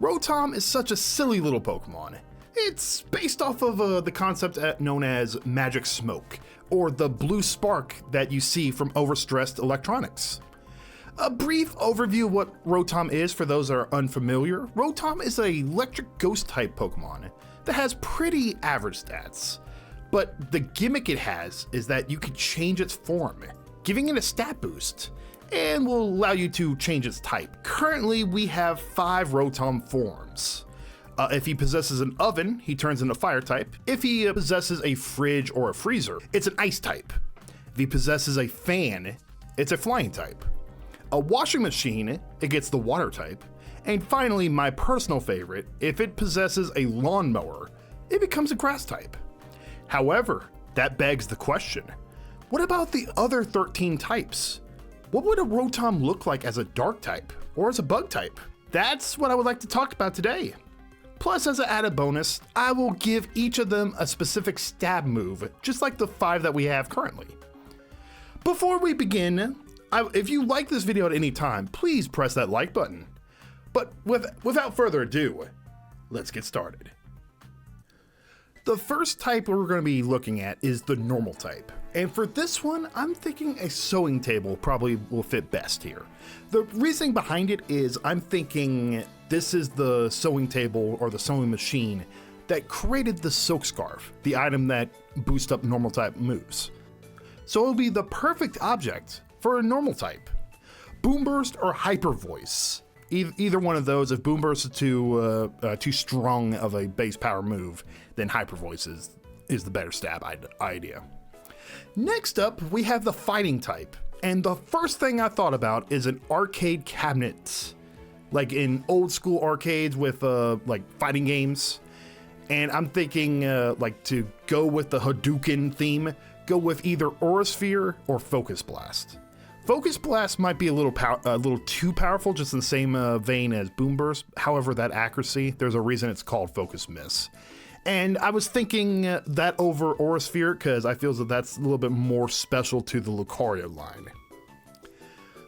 Rotom is such a silly little Pokemon. It's based off of the concept known as magic smoke, or the blue spark that you see from overstressed electronics. A brief overview of what Rotom is for those that are unfamiliar. Rotom is an electric ghost type Pokemon that has pretty average stats. But the gimmick it has is that you can change its form, giving it a stat boost, and will allow you to change its type. Currently, we have 5 Rotom forms. If he possesses an oven, he turns into fire type. If he possesses a fridge or a freezer, it's an ice type. If he possesses a fan, it's a flying type. A washing machine, it gets the water type. And finally, my personal favorite, if it possesses a lawnmower, it becomes a grass type. However, that begs the question, what about the other 13 types? What would a Rotom look like as a dark type or as a bug type? That's what I would like to talk about today. Plus, as an added bonus, I will give each of them a specific stab move, just like the 5 that we have currently. Before we begin, if you like this video at any time, please press that like button. But without further ado, let's get started. The first type we're going to be looking at is the normal type. And for this one, I'm thinking a sewing table probably will fit best here. The reasoning behind it is I'm thinking this is the sewing table or the sewing machine that created the silk scarf, the item that boosts up normal type moves. So it'll be the perfect object for a normal type. Boom Burst or Hyper Voice. Either one of those. If Boom Burst is too strong of a base power move, then Hyper Voice is the better stab idea. Next up, we have the fighting type. And the first thing I thought about is an arcade cabinet. Like in old school arcades with like fighting games. And I'm thinking like to go with the Hadouken theme, go with either Aura Sphere or Focus Blast. Focus Blast might be a little too powerful, just in the same vein as Boom Burst. However, that accuracy, there's a reason it's called Focus Miss. And I was thinking that over Aura Sphere because I feel that that's a little bit more special to the Lucario line.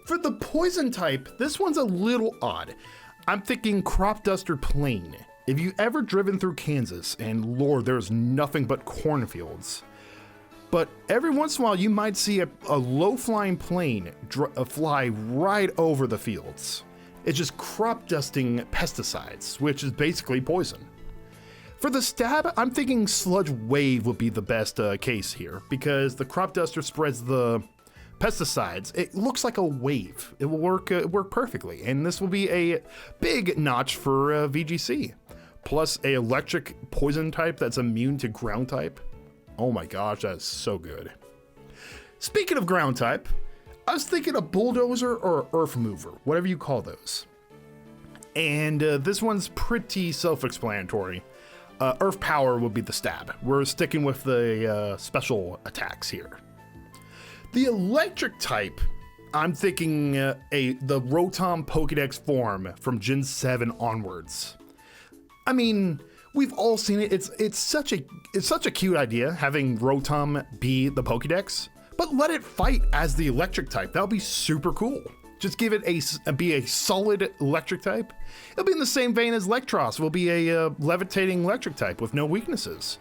For the poison type, this one's a little odd. I'm thinking Crop Duster Plain. If you've ever driven through Kansas, and Lord, there's nothing but cornfields. But every once in a while, you might see a low-flying plane fly right over the fields. It's just crop dusting pesticides, which is basically poison. For the stab, I'm thinking Sludge Wave would be the best case here, because the crop duster spreads the pesticides. It looks like a wave. It will work perfectly, and this will be a big notch for VGC. Plus, a electric poison type that's immune to ground type. Oh my gosh, that is so good. Speaking of ground type, I was thinking a bulldozer or earth mover, whatever you call those. And this one's pretty self-explanatory. Earth power would be the stab. We're sticking with the special attacks here. The electric type, I'm thinking the Rotom Pokédex form from Gen 7 onwards. I mean, we've all seen it. It's such a cute idea having Rotom be the Pokédex, but let it fight as the electric type. That'll be super cool. Just give it be a solid electric type. It'll be in the same vein as Electros. Will be a levitating electric type with no weaknesses,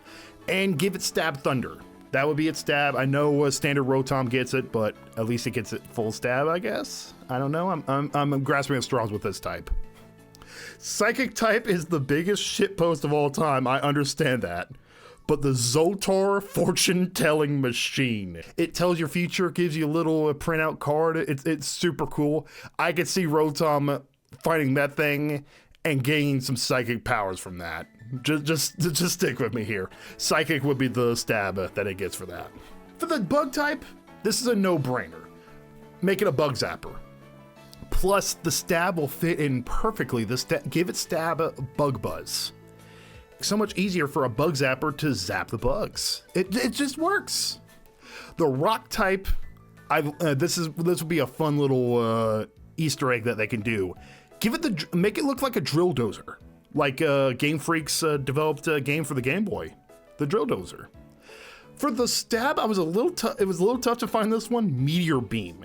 and give it Stab Thunder. That would be its stab. I know standard Rotom gets it, but at least it gets it full stab, I guess. I don't know. I'm grasping at straws with this type. Psychic type is the biggest shitpost of all time, I understand that. But the Zoltar fortune-telling machine. It tells your future, gives you a little printout card. It's super cool. I could see Rotom fighting that thing and gaining some psychic powers from that. Just stick with me here. Psychic would be the stab that it gets for that. For the bug type, this is a no-brainer. Make it a bug zapper. Plus, the stab will fit in perfectly. Give it stab bug buzz. So much easier for a bug zapper to zap the bugs. It just works. The rock type, this will be a fun little Easter egg that they can do. Make it look like a drill dozer, like Game Freak's developed a game for the Game Boy, the drill dozer. For the stab, it was a little tough to find this one. Meteor Beam.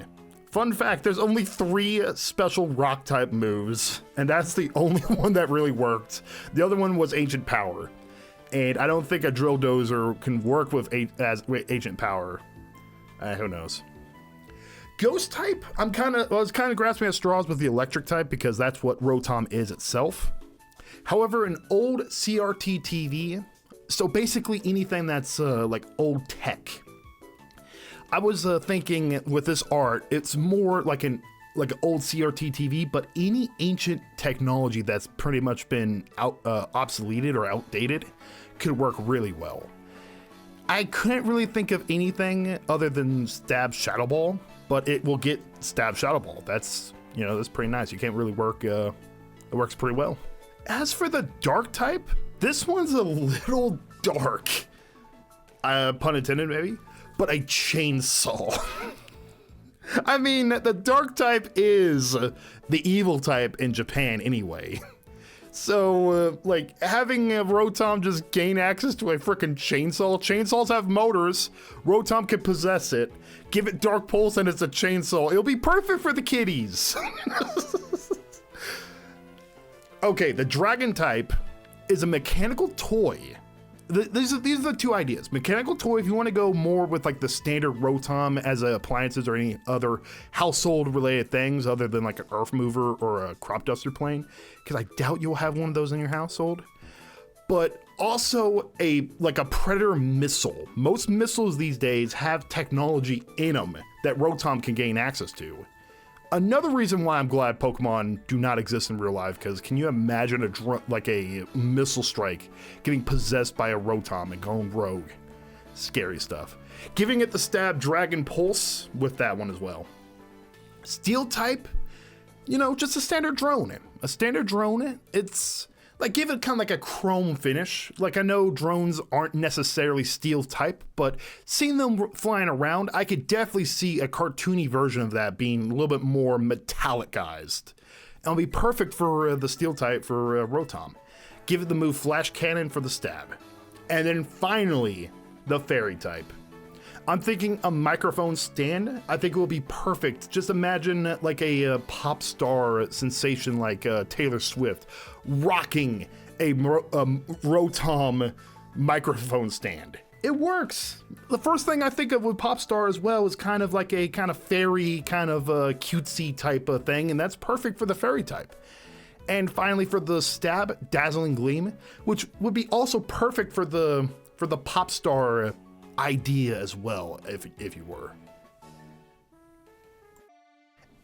Fun fact, there's only 3 special rock type moves, and that's the only one that really worked. The other one was Ancient Power, and I don't think a Drill Dozer can work with Ancient Power. Who knows? Ghost type, I was kind of grasping at straws with the electric type because that's what Rotom is itself. However, an old CRT TV, so basically anything that's like old tech. I was thinking with this art, it's more like an old CRT TV, but any ancient technology that's pretty much been obsoleted or outdated could work really well. I couldn't really think of anything other than Stab Shadow Ball, but it will get Stab Shadow Ball. That's pretty nice. You can't really work, it works pretty well. As for the dark type, this one's a little dark. Pun intended, maybe. But a chainsaw. I mean, the dark type is the evil type in Japan anyway. So, like, having a Rotom just gain access to a freaking chainsaw. Chainsaws have motors. Rotom can possess it. Give it Dark Pulse and it's a chainsaw. It'll be perfect for the kiddies. Okay, the dragon type is a mechanical toy. These are the 2 ideas. Mechanical toy, if you want to go more with like the standard Rotom as appliances or any other household related things other than like an earth mover or a crop duster plane, because I doubt you'll have one of those in your household. But also a predator missile. Most missiles these days have technology in them that Rotom can gain access to. Another reason why I'm glad Pokemon do not exist in real life, because can you imagine a missile strike getting possessed by a Rotom and going rogue? Scary stuff. Giving it the Stab Dragon Pulse with that one as well. Steel type, just a standard drone. A standard drone, it's like give it kind of like a chrome finish. Like I know drones aren't necessarily steel type, but seeing them flying around, I could definitely see a cartoony version of that being a little bit more metallicized. It'll be perfect for the steel type for Rotom. Give it the move Flash Cannon for the stab. And then finally, the fairy type. I'm thinking a microphone stand. I think it will be perfect. Just imagine like a pop star sensation like Taylor Swift rocking a Rotom microphone stand. It works. The first thing I think of with pop star as well is kind of like a kind of fairy, kind of cutesy type of thing, and that's perfect for the fairy type. And finally for the stab, Dazzling Gleam, which would be also perfect for the pop star idea as well, if you were.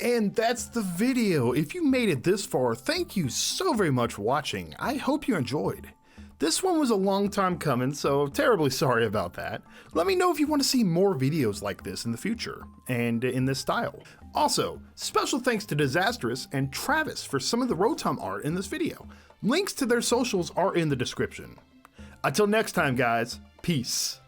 And that's the video. If you made it this far, thank you so very much for watching. I hope you enjoyed. This one was a long time coming, so terribly sorry about that. Let me know if you want to see more videos like this in the future, and in this style. Also, special thanks to Destrious and Travis for some of the Rotom art in this video. Links to their socials are in the description. Until next time guys, peace.